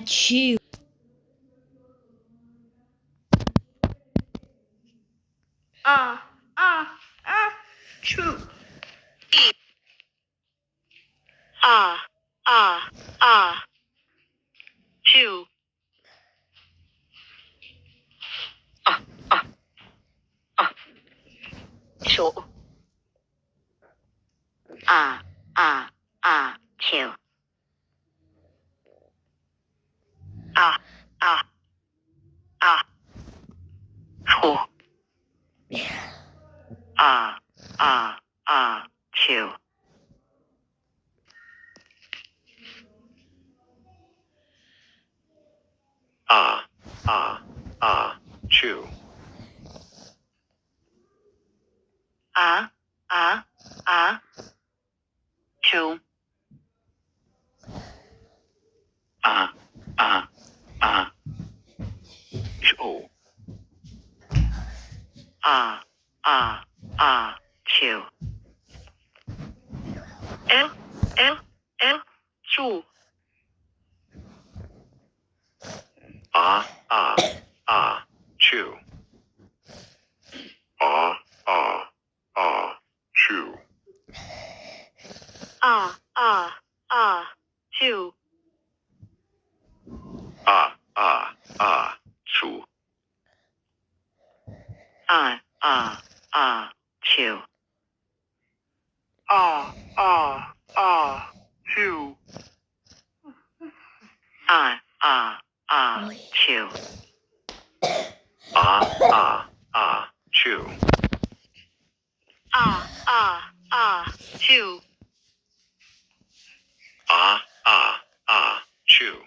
chew. Chew. Chew. Chew. Chew. Chew. Chew. Chew. Chew. Chew. Chew. L, chew. Chew. Chew. Chew. Chew. Chew. Chew. Chew. Chew. Chew. Chew.